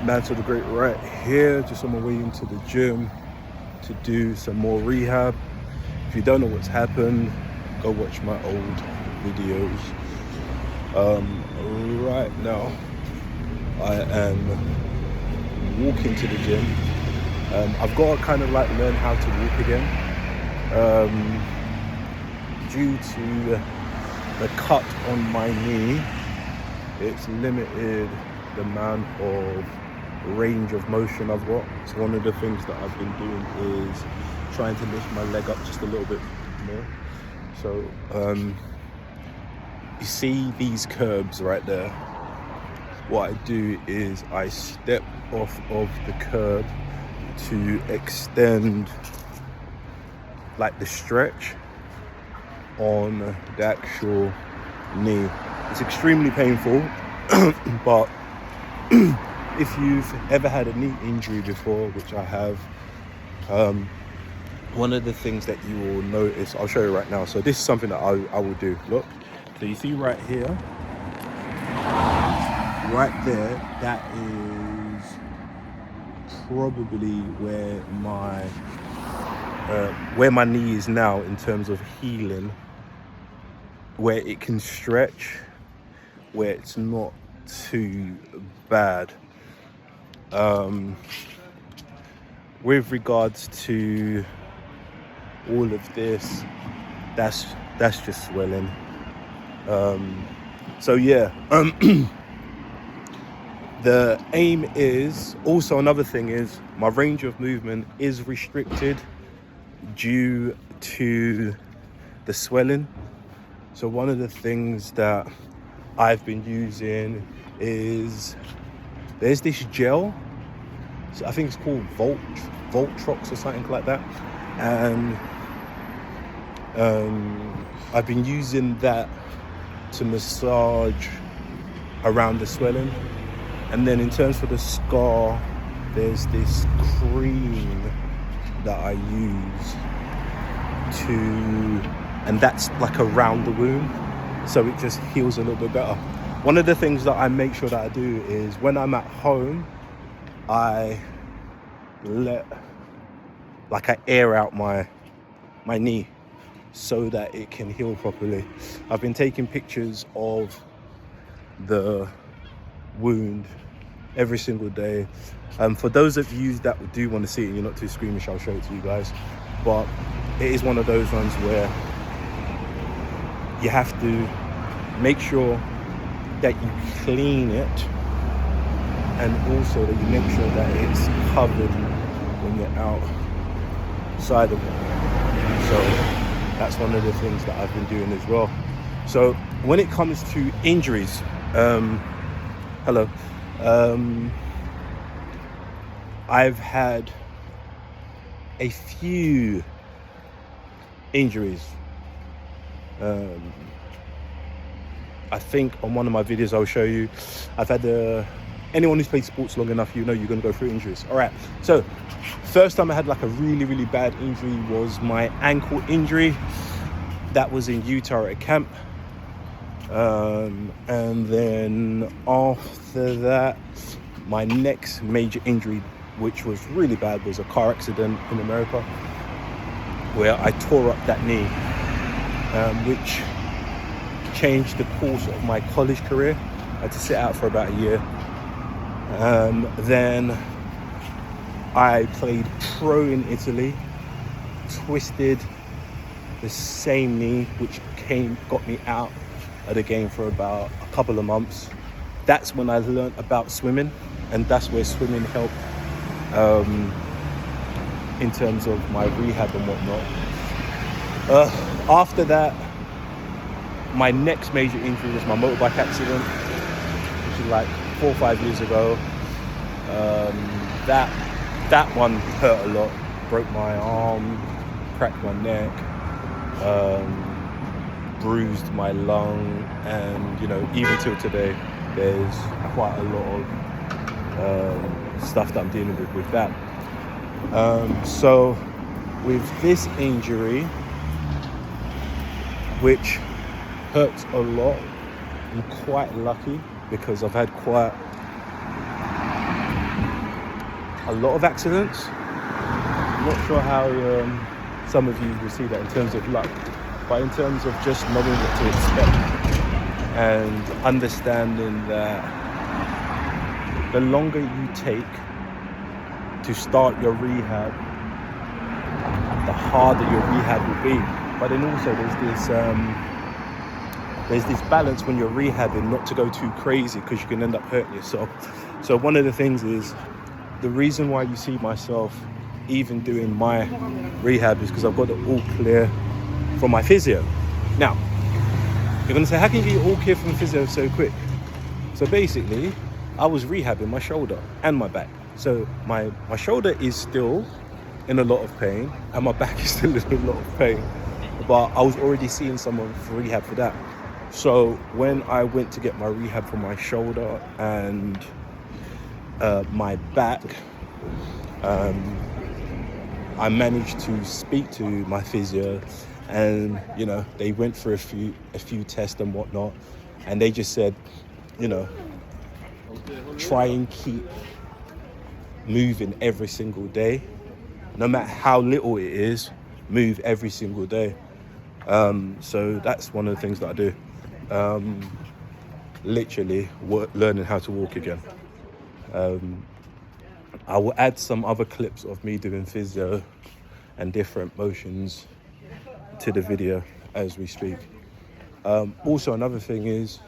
Mansour the Great right here, just on my way into the gym to do some more rehab. If you don't know what's happened, go watch my old videos. Right now, I am walking to the gym. I've got to kind of like learn how to walk again. Due to the cut on my knee, it's limited the amount of range of motion I've got. So one of the things that I've been doing is trying to lift my leg up just a little bit more. So you see these curbs right there. What I do is I step off of the curb to extend like the stretch on the actual knee. It's extremely painful, but if you've ever had a knee injury before, which I have, one of the things that you will notice, I'll show you right now. So this is something that I will do. Look, so you see right here, right there, that is probably where my knee is now in terms of healing, where it can stretch, where it's not too bad. With regards to all of this, that's just swelling. So yeah, the aim is also, another thing is my range of movement is restricted due to the swelling. So one of the things that I've been using is, there's this gel, so I think it's called Voltrox or something like that, and I've been using that to massage around the swelling. And then in terms for the scar, there's this cream that I use and that's like around the wound, so it just heals a little bit better. One of the things that I make sure that I do is when I'm at home, I air out my knee so that it can heal properly. I've been taking pictures of the wound every single day. For those of you that do want to see it and you're not too squeamish, I'll show it to you guys. But it is one of those ones where you have to make sure that you clean it, and also that you make sure that it's covered when you're outside of it. So that's one of the things that I've been doing as well. So when it comes to injuries, I've had a few injuries. I think on one of my videos I'll show you, I've had anyone who's played sports long enough, you know you're going to go through injuries. All right, so first time I had like a really bad injury was my ankle injury. That was in Utah at a camp. And then after that, my next major injury, which was really bad, was a car accident in America where I tore up that knee, which changed the course of my college career. I had to sit out for about a year. Then I played pro in Italy, twisted the same knee, which got me out of the game for about a couple of months. That's when I learned about swimming, and that's where swimming helped in terms of my rehab and whatnot. After that, my next major injury was my motorbike accident, which is like 4 or 5 years ago. That one hurt a lot. Broke my arm, cracked my neck, bruised my lung, and even till today there's quite a lot of stuff that I'm dealing with that. So with this injury, which hurts a lot, I'm quite lucky because I've had quite a lot of accidents. I'm not sure how some of you will see that in terms of luck, but in terms of just knowing what to expect and understanding that the longer you take to start your rehab, the harder your rehab will be. But then also there's this balance when you're rehabbing not to go too crazy, because you can end up hurting yourself. So one of the things is, the reason why you see myself even doing my rehab is because I've got it all clear from my physio. Now, you're going to say, how can you get all clear from physio so quick? So basically, I was rehabbing my shoulder and my back. So my shoulder is still in a lot of pain and my back is still in a lot of pain. But I was already seeing someone for rehab for that. So when I went to get my rehab for my shoulder and my back, I managed to speak to my physio, and they went for a few tests and whatnot, and they just said, try and keep moving every single day, no matter how little it is. Move every single day. So that's one of the things that I do. Literally learning how to walk again. I will add some other clips of me doing physio and different motions to the video as we speak. Also, another thing is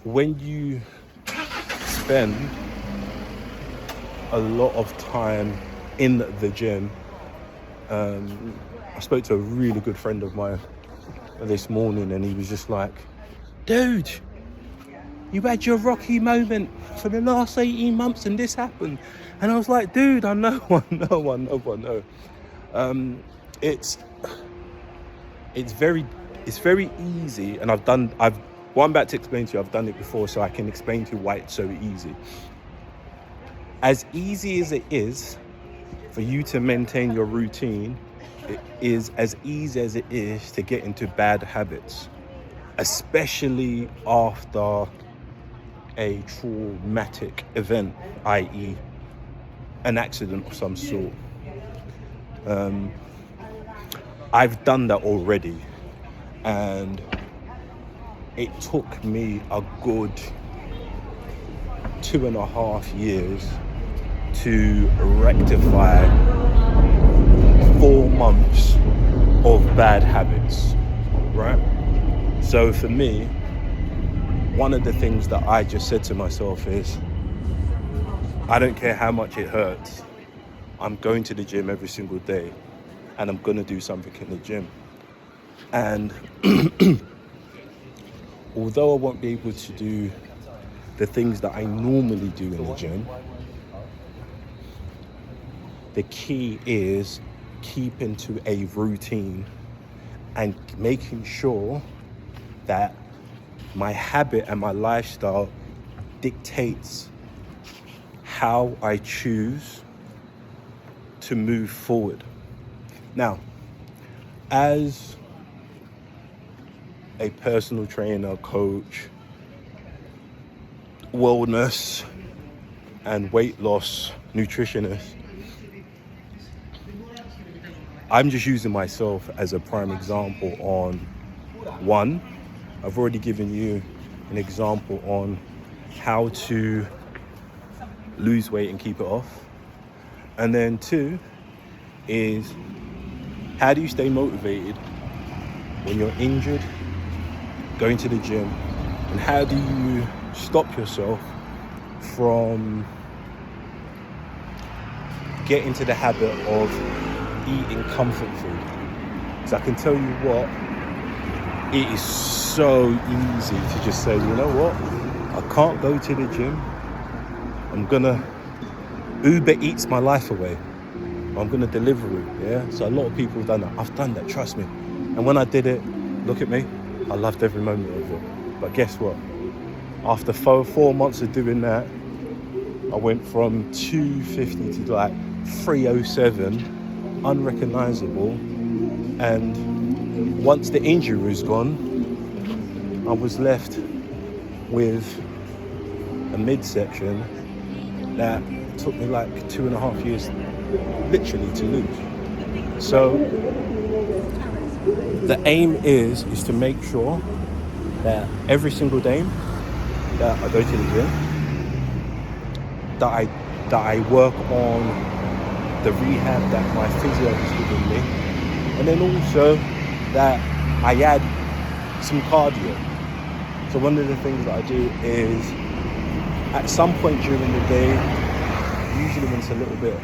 when you spend a lot of time in the gym. I spoke to a really good friend of mine this morning, and he was just like, dude, you had your rocky moment for the last 18 months and this happened. And I was like, dude, I know. It's very easy, and what I'm about to explain to you, I've done it before, so I can explain to you why it's so easy. As easy as it is for you to maintain your routine, it is as easy as it is to get into bad habits, especially after a traumatic event, i.e. an accident of some sort. I've done that already, and it took me a good 2.5 years to rectify 4 months of bad habits, right? So for me, one of the things that I just said to myself is, I don't care how much it hurts, I'm going to the gym every single day, and I'm going to do something in the gym. And although I won't be able to do the things that I normally do in the gym, the key is keeping to a routine and making sure that my habit and my lifestyle dictates how I choose to move forward. Now, as a personal trainer, coach, wellness and weight loss nutritionist, I'm just using myself as a prime example on one. I've already given you an example on how to lose weight and keep it off. And then 2 is, how do you stay motivated when you're injured, going to the gym? And how do you stop yourself from getting to the habit of eating comfort food? Because I can tell you what, it is so easy to just say, you know what, I can't go to the gym, I'm gonna Uber Eats my life away, I'm gonna deliver it. Yeah, so a lot of people have done that. I've done that, trust me. And when I did it, look at me, I loved every moment of it. But guess what, after 4 months of doing that, I went from 250 to like 307, unrecognizable. And once the injury was gone, I was left with a midsection that took me like 2.5 years literally to lose. So the aim is to make sure that every single day that I go to the gym, that I work on the rehab that my physio has given me, and then also that I add some cardio. So one of the things that I do is at some point during the day, usually when it's a little bit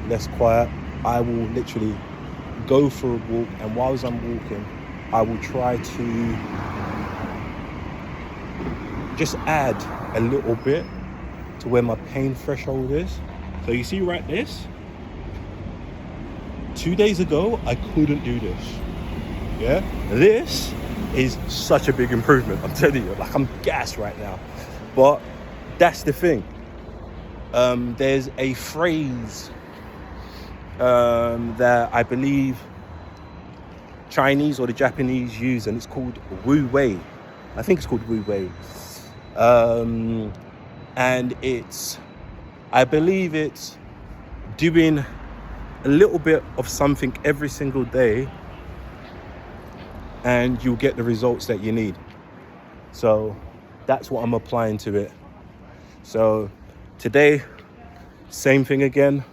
less quiet, I will literally go for a walk, and whilst I'm walking, I will try to just add a little bit to where my pain threshold is. So you see right this, 2 days ago I couldn't do this. Yeah, this is such a big improvement, I'm telling you. Like, I'm gassed right now. But that's the thing. There's a phrase that I believe Chinese or the Japanese use, and it's called Wu Wei. I think it's called Wu Wei. And I believe it's doing a little bit of something every single day, and you'll get the results that you need. So that's what I'm applying to it. So today, same thing again.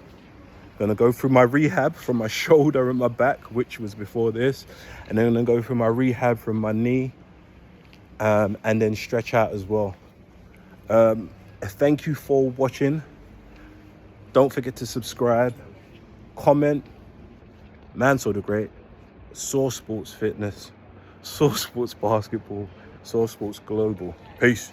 Gonna go through my rehab from my shoulder and my back, which was before this, and then I'm gonna go through my rehab from my knee, and then stretch out as well. Thank you for watching. Don't forget to subscribe, comment. Mansour the Great, Source Sports Fitness, Source Sports Basketball, Source Sports Global. Peace.